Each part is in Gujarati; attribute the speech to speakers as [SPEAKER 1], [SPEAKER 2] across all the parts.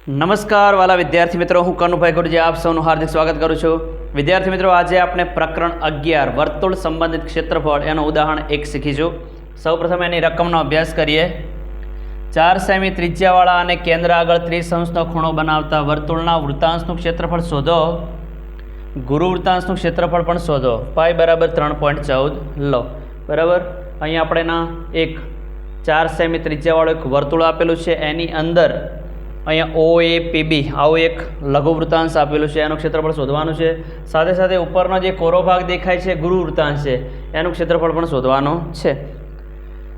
[SPEAKER 1] નમસ્કાર વાલા વિદ્યાર્થી મિત્રો, હું કનુભાઈ ગુરુજી આપ સૌનું હાર્દિક સ્વાગત કરું છું. વિદ્યાર્થી મિત્રો, આજે આપણે પ્રકરણ 11 વર્તુળ સંબંધિત ક્ષેત્રફળ એનું ઉદાહરણ 1 શીખીશું. સૌપ્રથમ એની રકમનો અભ્યાસ કરીએ. 4 સેમી ત્રિજ્યાવાળા અને કેન્દ્ર આગળ 30 અંશનો ખૂણો બનાવતા વર્તુળના વૃત્તાંશનું ક્ષેત્રફળ શોધો. ગુરુ વૃત્તાંશનું ક્ષેત્રફળ પણ શોધો. પાઈ બરાબર 3.14 લો. બરાબર, અહીંયા આપણે એના એક 4 સેમી ત્રિજ્યાવાળું એક વર્તુળ આપેલું છે. એની અંદર અહીંયા OAPB આવું એક લઘુ વૃત્તાંશ આપેલું છે. એનું ક્ષેત્રફળ શોધવાનું છે. સાથે સાથે ઉપરનો જે કોરો ભાગ દેખાય છે ગુરુ વૃત્તાંશ છે, એનું ક્ષેત્રફળ પણ શોધવાનું છે.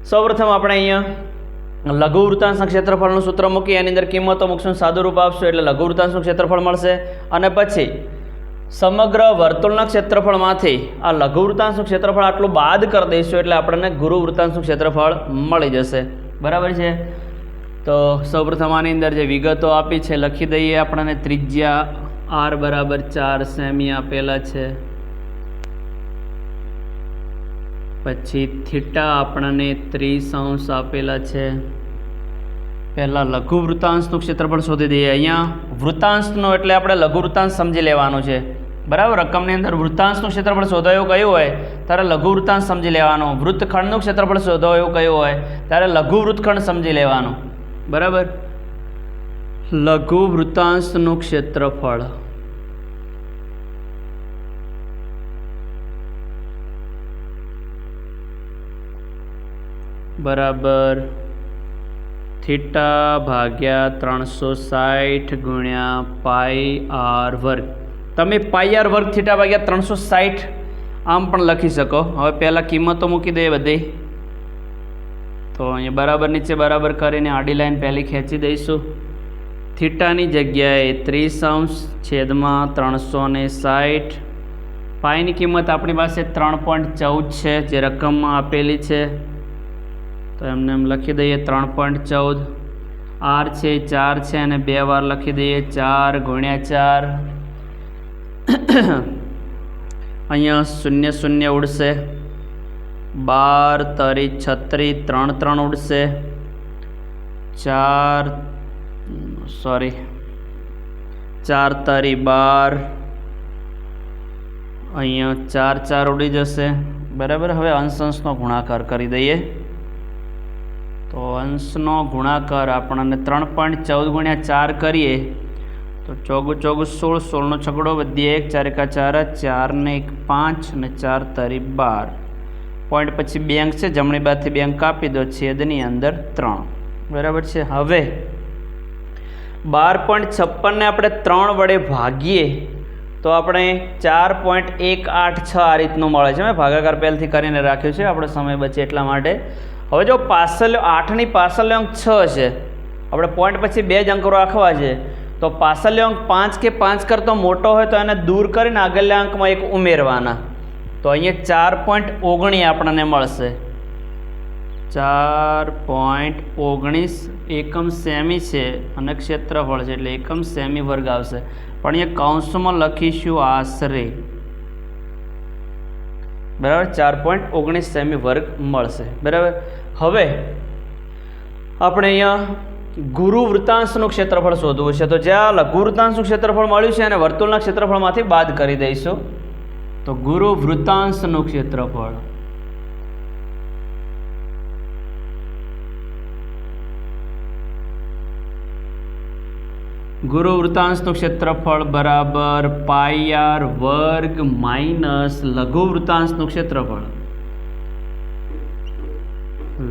[SPEAKER 1] સૌપ્રથમ આપણે અહીંયા લઘુ વૃત્તાંશના ક્ષેત્રફળનું સૂત્ર મૂકી એની અંદર કિંમતો મૂકશું, સાદું રૂપ આપશું એટલે લઘુ વૃત્તાંશનું ક્ષેત્રફળ મળશે. અને પછી સમગ્ર વર્તુળના ક્ષેત્રફળમાંથી આ લઘુ વૃત્તાંશનું ક્ષેત્રફળ આટલું બાદ કરી દઈશું એટલે આપણને ગુરુ વૃત્તાંશનું ક્ષેત્રફળ મળી જશે. બરાબર છે. તો સૌપ્રથમ આની અંદર જે વિગતો આપી છે લખી દઈએ. આપણને ત્રિજ્યા R બરાબર 4 સેમી આપેલા છે. પછી થીટા આપણને 30 અંશ આપેલા છે. પહેલાં લઘુ વૃત્તાંશનું ક્ષેત્રફળ શોધી દઈએ. અહીંયા વૃત્તાંશનું એટલે આપણે લઘુ વૃત્તાંશ સમજી લેવાનું છે. બરાબર, રકમની અંદર વૃત્તાંશનું ક્ષેત્રફળ શોધો એવું કહ્યું હોય ત્યારે લઘુ વૃત્તાંશ સમજી લેવાનું. વૃત્તખંડનું ક્ષેત્રફળ શોધો એવું કહ્યું હોય ત્યારે લઘુ વૃત્તખંડ સમજી લેવાનું. બરાબર, લઘુ વૃત્તાંશનું ક્ષેત્રફળ બરાબર થીટા ભાગ્યા 360 ગુણ્યા પાઈ આર વર્ગ. તમે પાઈ આર વર્ગ થીટા ભાગ્યા 360 આમ પણ લખી શકો. હવે પહેલાં કિંમતો મૂકી દઈએ બધી. તો અહીંયા બરાબર નીચે બરાબર કરીને આડી લાઈન પહેલી ખેંચી દઈશું. થીટાની જગ્યાએ 30 અંશ છેદમાં 360. પાઈની કિંમત આપણી પાસે 3.14 છે જે રકમમાં આપેલી છે, તો એમને એમ લખી દઈએ 3.14. આર છે 4 છે અને 2 વાર લખી દઈએ 4 ગુણ્યા 4. અહીંયા 0 0 ઉડશે. 12 તરી 36 3 3 ઉડશે. 4 તરી 12. અહીંયા 4 4 ઉડી જશે. બરાબર, હવે અંશ અંશનો ગુણાકાર કરી દઈએ. તો અંશનો ગુણાકાર આપણને 3.14 ગુણ્યા 4 કરીએ તો 4 4 16, 16નો છગડો વધીએ 1 4 1 4, 4 ને 1 5 અને 4 તરી 12. પોઈન્ટ પછી 2 અંક છે, જમણી બાજુથી 2 અંક કાપી દો, છેદની અંદર 3. બરાબર છે. હવે 12.56 ને આપણે 3 વડે ભાગીએ તો આપણે 4.186 આ રીતનું મળે છે. મેં ભાગાકાર પહેલથી કરીને રાખ્યું છે, આપણો સમય બચે એટલા માટે. હવે જો પાછળ 8ની પાછળનો અંક 6 છે, આપણે પોઈન્ટ પછી 2 જ અંકો રાખવા છે, તો પાછળનો અંક 5 કે 5 કરતો મોટો હોય તો એને દૂર કરીને આગળના અંકમાં 1 ઉમેરવાના. તો અહીંયા 4.19 આપણને મળશે. 4.19 એકમ સેમી છે અને ક્ષેત્રફળ છે એટલે એકમ સેમી વર્ગ આવશે. પણ અહીંયા કૌંસમાં લખીશું આશરે. બરાબર, 4.19 સેમી વર્ગ મળશે. બરાબર, હવે આપણે અહીંયા ગુરુ વૃત્તાંશનું ક્ષેત્રફળ શોધવું છે. તો જ્યાં લઘુ વૃત્તાંશનું ક્ષેત્રફળ મળ્યું છે અને વર્તુળના ક્ષેત્રફળમાંથી બાદ કરી દઈશું. તો ગુરુ વૃત્તાંશનું ક્ષેત્રફળ બરાબર પાઈ આર વર્ગ માઇનસ લઘુ વૃત્તાંશનું ક્ષેત્રફળ.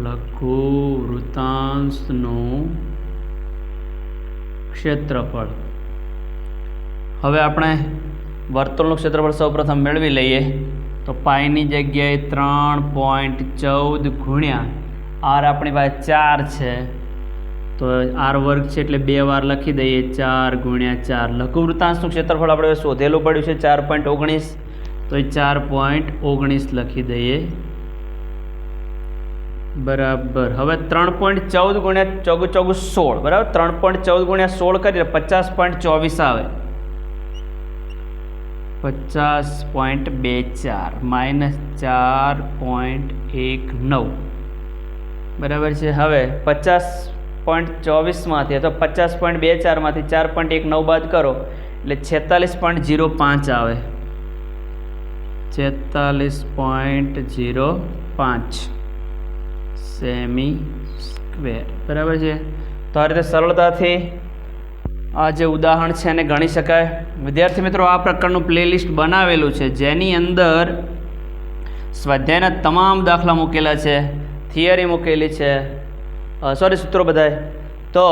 [SPEAKER 1] લઘુ વૃત્તાંશનું ક્ષેત્રફળ. હવે આપણે વર્તુળનું ક્ષેત્રફળ સૌપ્રથમ મેળવી લઈએ. તો પાઈની જગ્યાએ 3.14 ગુણ્યા આર આપણી પાસે 4 છે, તો આર વર્ગ છે એટલે 2 વાર લખી દઈએ 4 ગુણ્યા 4. લઘુ વૃત્તાંશનું ક્ષેત્રફળ આપણે શોધેલું પડ્યું છે 4.19, તો એ 4.19 લખી દઈએ. બરાબર, હવે 3.14 ગુણ્યા 4 4 16. બરાબર, 3.14 ગુણ્યા 16 કરીએ 50.24 આવે. 50.24 માઇનસ 4.19. બરાબર છે. હવે 50 50.24માંથી અથવા 50.24માંથી 4.19 બાદ કરો એટલે 46.05 આવે. 46.05 સેમી સ્ક્વેર, બરાબર છે. તો આ રીતે સરળતાથી આ જે ઉદાહરણ છે એને ગણી શકાય. વિદ્યાર્થી મિત્રો, આ પ્રકારનું પ્લેલિસ્ટ બનાવેલું છે જેની અંદર સ્વાધ્યાયના તમામ દાખલા મૂકેલા છે, થિયરી મૂકેલી છે, સૂત્રો બધાય. તો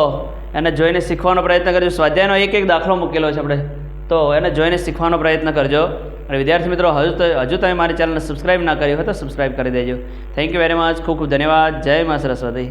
[SPEAKER 1] એને જોઈને શીખવાનો પ્રયત્ન કરજો. સ્વાધ્યાયનો એક દાખલો મૂકેલો છે આપણે, તો એને જોઈને શીખવાનો પ્રયત્ન કરજો. અને વિદ્યાર્થી મિત્રો, હજુ તમે મારી ચેનલને સબસ્ક્રાઈબ ના કરી હોય તો સબસ્ક્રાઈબ કરી દેજો. Thank you very much. ખૂબ ખૂબ ધન્યવાદ. જય મા સરસ્વતી.